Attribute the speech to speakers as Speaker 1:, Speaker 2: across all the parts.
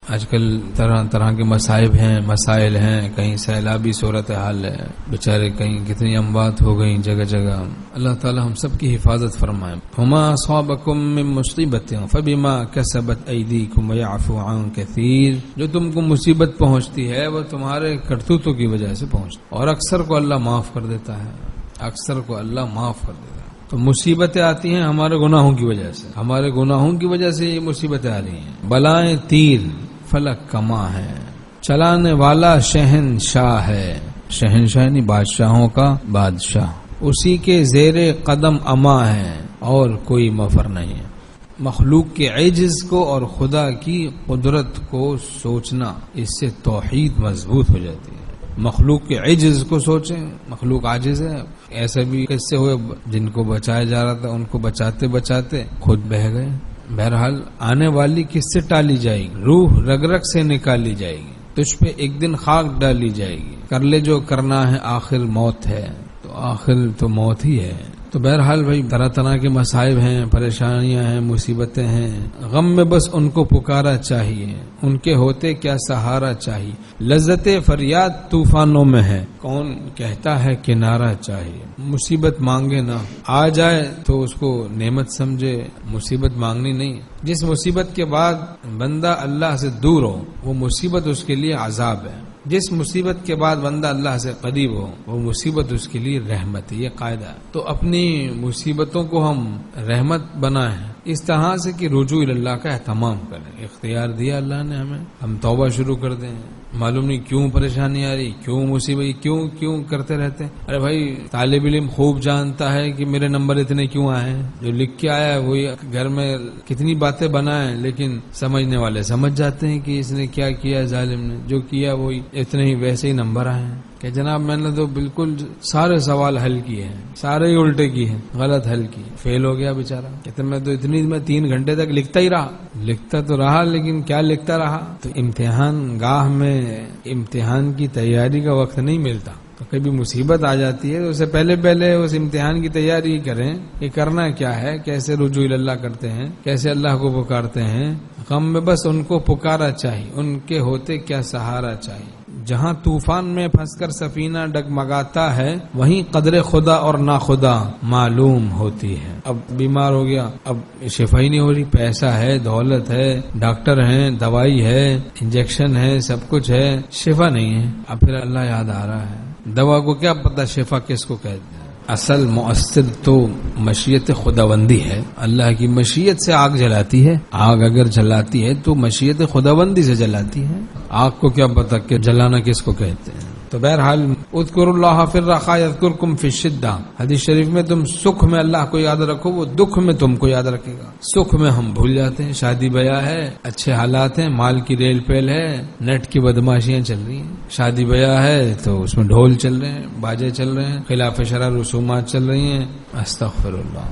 Speaker 1: آج کل طرح طرح کے مسائل ہیں، کہیں سیلابی صورتحال ہے، بیچارے کہیں کتنی اموات ہو گئیں جگہ جگہ. اللہ تعالی ہم سب کی حفاظت فرمائے. وما اصابکم من مصیبت فبما کسبت ایدیکم ویعفو عن کثیر. جو تم کو مصیبت پہنچتی ہے وہ تمہارے کرتوتوں کی وجہ سے پہنچتی، اور اکثر کو اللہ معاف کر دیتا ہے، اکثر کو اللہ معاف کر دیتا ہے. تو مصیبتیں آتی ہیں ہمارے گناہوں کی وجہ سے، ہمارے گناہوں کی وجہ سے یہ مصیبتیں آ رہی ہیں. بلائیں تیر فلک کما ہے، چلانے والا شہنشاہ ہے. شہنشاہ یعنی بادشاہوں کا بادشاہ، اسی کے زیر قدم اما ہے اور کوئی مفر نہیں ہے. مخلوق کے عجز کو اور خدا کی قدرت کو سوچنا، اس سے توحید مضبوط ہو جاتی ہے. مخلوق کے عجز کو سوچیں، مخلوق عاجز ہے. ایسے بھی قصے ہوئے جن کو بچایا جا رہا تھا ان کو بچاتے بچاتے خود بہہ گئے. بہرحال آنے والی کس سے ٹالی جائے گی؟ روح رگ رگ سے نکالی جائے گی، تجھ پہ ایک دن خاک ڈالی جائے گی. کر لے جو کرنا ہے، آخر موت ہے. تو آخر تو موت ہی ہے. تو بہرحال بھائی طرح طرح کے مصائب ہیں، پریشانیاں ہیں، مصیبتیں ہیں. غم میں بس ان کو پکارا چاہیے، ان کے ہوتے کیا سہارا چاہیے. لذت فریاد طوفانوں میں ہے، کون کہتا ہے کنارہ چاہیے. مصیبت مانگے نہ، آ جائے تو اس کو نعمت سمجھے، مصیبت مانگنی نہیں. جس مصیبت کے بعد بندہ اللہ سے دور ہو وہ مصیبت اس کے لیے عذاب ہے. جس مصیبت کے بعد بندہ اللہ سے قریب ہو وہ مصیبت اس کے لیے رحمت ہے. یہ قاعدہ. تو اپنی مصیبتوں کو ہم رحمت بنائیں اس طرح سے کہ رجوع اللہ کا اہتمام کریں. اختیار دیا اللہ نے ہمیں، ہم توبہ شروع کر دیں. معلوم نہیں کیوں پریشانی آ رہی، کیوں مصیبت، کیوں کرتے رہتے ہیں. ارے بھائی طالب علم خوب جانتا ہے کہ میرے نمبر اتنے کیوں آئے ہیں. جو لکھ کے آیا ہے وہی گھر میں کتنی باتیں بنائیں، لیکن سمجھنے والے سمجھ جاتے ہیں کہ اس نے کیا کیا، ظالم نے جو کیا وہی اتنے ہی ویسے ہی نمبر آئے ہیں. کہ جناب میں نے تو بالکل سارے سوال حل کیے ہیں، سارے ہی الٹے کیے ہیں، غلط حل کی، فیل ہو گیا بیچارہ. کہتے میں تو میں 3 گھنٹے تک لکھتا ہی رہا. لکھتا تو رہا لیکن کیا لکھتا رہا. تو امتحان گاہ میں امتحان کی تیاری کا وقت نہیں ملتا. تو کبھی مصیبت آ جاتی ہے تو اسے پہلے اس امتحان کی تیاری کریں کہ کرنا کیا ہے، کیسے رجوع اللہ کرتے ہیں، کیسے اللہ کو پکارتے ہیں. غم میں بس ان کو پکارا چاہیے، ان کے ہوتے کیا سہارا چاہیے. جہاں طوفان میں پھنس کر سفینہ ڈگمگاتا ہے وہیں قدر خدا اور ناخدا معلوم ہوتی ہے. اب بیمار ہو گیا، اب شفا ہی نہیں ہو رہی. پیسہ ہے، دولت ہے، ڈاکٹر ہیں، دوائی ہے، انجیکشن ہے، سب کچھ ہے، شفا نہیں ہے. اب پھر اللہ یاد آ رہا ہے. دوا کو کیا پتا شفا کس کو کہتے ہیں. اصل مؤثر تو مشیت خداوندی ہے. اللہ کی مشیت سے آگ جلاتی ہے. آگ اگر جلاتی ہے تو مشیت خداوندی سے جلاتی ہے. آگ کو کیا پتا کہ جلانا کس کو کہتے ہیں. تو بہرحال اذکروا اللہ فی الرخاء یذکرکم فی الشدہ. حدیث شریف میں تم سکھ میں اللہ کو یاد رکھو وہ دکھ میں تم کو یاد رکھے گا. سکھ میں ہم بھول جاتے ہیں، شادی بیاہ ہے، اچھے حالات ہیں، مال کی ریل پیل ہے، نیٹ کی بدماشیاں چل رہی ہیں. شادی بیاہ ہے تو اس میں ڈھول چل رہے ہیں، باجے چل رہے ہیں، خلاف شرع رسومات چل رہی ہیں. استغفر اللہ.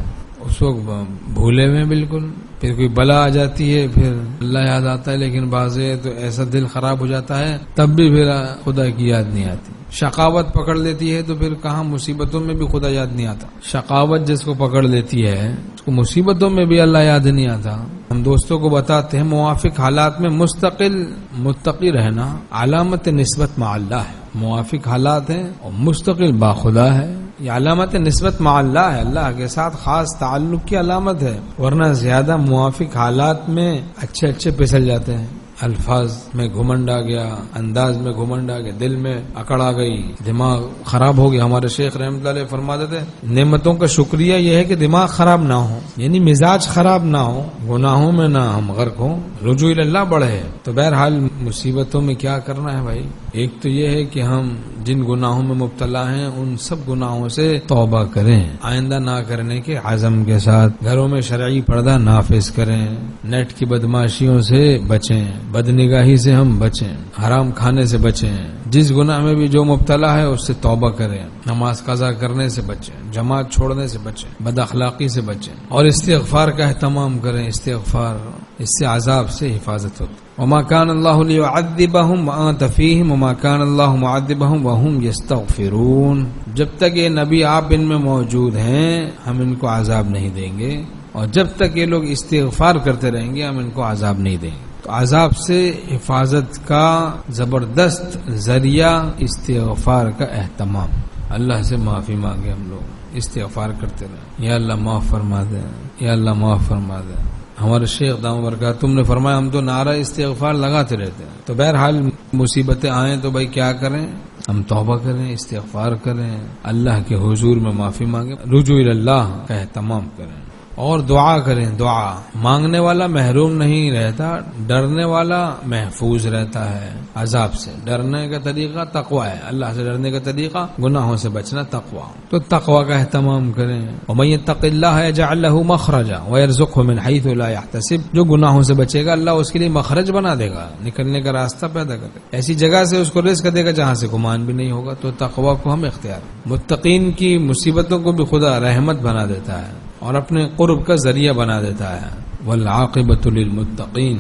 Speaker 1: اس وقت بھولے ہوئے بالکل. پھر کوئی بلا آ جاتی ہے پھر اللہ یاد آتا ہے، لیکن بعضے تو ایسا دل خراب ہو جاتا ہے تب بھی پھر خدا کی یاد نہیں آتی. شقاوت پکڑ لیتی ہے تو پھر کہاں مصیبتوں میں بھی خدا یاد نہیں آتا. شقاوت جس کو پکڑ لیتی ہے اس کو مصیبتوں میں بھی اللہ یاد نہیں آتا. ہم دوستوں کو بتاتے ہیں موافق حالات میں مستقل متقی رہنا علامت نسبت مع اللہ ہے. موافق حالات ہیں اور مستقل باخدا ہے. یہ علامت نسبت مع اللہ ہے، اللہ کے ساتھ خاص تعلق کی علامت ہے. ورنہ زیادہ موافق حالات میں اچھے پھسل جاتے ہیں. الفاظ میں گھمنڈ آ گیا، انداز میں گھمنڈ آ گیا، دل میں اکڑ آ گئی، دماغ خراب ہو گیا. ہمارے شیخ رحمۃ اللہ علیہ فرماتے تھے نعمتوں کا شکریہ یہ ہے کہ دماغ خراب نہ ہو، یعنی مزاج خراب نہ ہو، گناہوں میں نہ ہم غرق ہوں، رجوع اللہ بڑھے. تو بہرحال مصیبتوں میں کیا کرنا ہے بھائی؟ ایک تو یہ ہے کہ ہم جن گناہوں میں مبتلا ہیں ان سب گناہوں سے توبہ کریں، آئندہ نہ کرنے کے عزم کے ساتھ. گھروں میں شرعی پردہ نافذ کریں، نیٹ کی بدماشیوں سے بچیں، بد نگاہی سے ہم بچیں، حرام کھانے سے بچیں. جس گناہ میں بھی جو مبتلا ہے اس سے توبہ کریں، نماز قضا کرنے سے بچیں، جماعت چھوڑنے سے بچیں، بد اخلاقی سے بچیں، اور استغفار کا اہتمام کریں. استغفار اس سے عذاب سے حفاظت ہوتی. وما كان الله ليعذبهم وانت فيهم وما كان الله معذبهم وهم يستغفرون. جب تک یہ نبی آپ ان میں موجود ہیں ہم ان کو عذاب نہیں دیں گے، اور جب تک یہ لوگ استغفار کرتے رہیں گے ہم ان کو عذاب نہیں دیں گے. تو عذاب سے حفاظت کا زبردست ذریعہ استغفار کا اہتمام. اللہ سے معافی مانگے، ہم لوگ استغفار کرتے رہے، یا اللہ معاف فرما دے، یا اللہ معاف فرما دے. ہمارے شیخ دامت برکاتہ تم نے فرمایا ہم تو نعرہ استغفار لگاتے رہتے ہیں. تو بہرحال مصیبتیں آئیں تو بھائی کیا کریں؟ ہم توبہ کریں، استغفار کریں، اللہ کے حضور میں معافی مانگیں، رجوع اللہ کا اہتمام کریں اور دعا کریں. دعا مانگنے والا محروم نہیں رہتا، ڈرنے والا محفوظ رہتا ہے عذاب سے. ڈرنے کا طریقہ تقوی ہے، اللہ سے ڈرنے کا طریقہ گناہوں سے بچنا تقوی. تو تقوی کا اہتمام کریں. وَمَن يَتَّقِ اللَّهَ يَجْعَل لَّهُ مَخْرَجًا وَيَرْزُقْهُ مِنْ حَيْثُ لَا يَحْتَسِبُ. جو گناہوں سے بچے گا اللہ اس کے لیے مخرج بنا دے گا، نکلنے کا راستہ پیدا کرے گا، ایسی جگہ سے اس کو رزق دے گا جہاں سے گمان بھی نہیں ہوگا. تو تقوی کو ہم اختیار. متقین کی مصیبتوں کو بھی خدا رحمت بنا دیتا ہے اور اپنے قرب کا ذریعہ بنا دیتا ہے. والعاقبۃ للمتقین،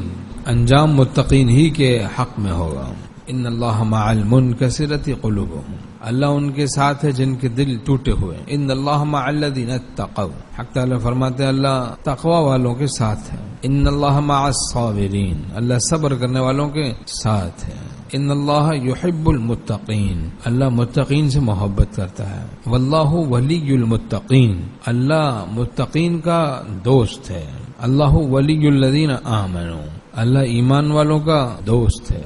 Speaker 1: انجام متقین ہی کے حق میں ہوگا. ان اللہ مع المنکسرۃ قلوبہم، اللہ ان کے ساتھ ہے جن کے دل ٹوٹے ہوئے. ان اللہ مع الذین اتقوا، حق تعالی فرماتے ہیں اللہ تقوی والوں کے ساتھ ہے. ان اللہ مع الصابرین، اللہ صبر کرنے والوں کے ساتھ ہے. ان اللہ یحب المتقین، اللہ متقین سے محبت کرتا ہے. واللہ ولی المتقین، اللہ متقین کا دوست ہے. اللہ ولی الذین آمنوا، اللہ ایمان والوں کا دوست ہے.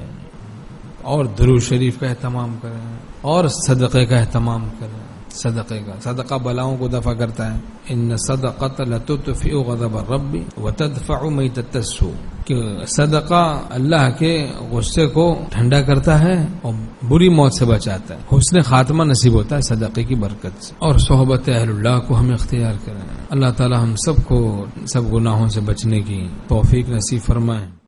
Speaker 1: اور درود شریف کا اہتمام کریں اور صدقے کا اہتمام کریں. صدقہ بلاؤں کو دفع کرتا ہے. ان صدقۃ لتطفئ غضب الرب وتدفع میتۃ السوء، کہ صدقہ اللہ کے غصے کو ٹھنڈا کرتا ہے اور بری موت سے بچاتا ہے. حسن خاتمہ نصیب ہوتا ہے صدقے کی برکت سے. اور صحبت اہل اللہ کو ہم اختیار کریں. اللہ تعالی ہم سب کو سب گناہوں سے بچنے کی توفیق نصیب فرمائے.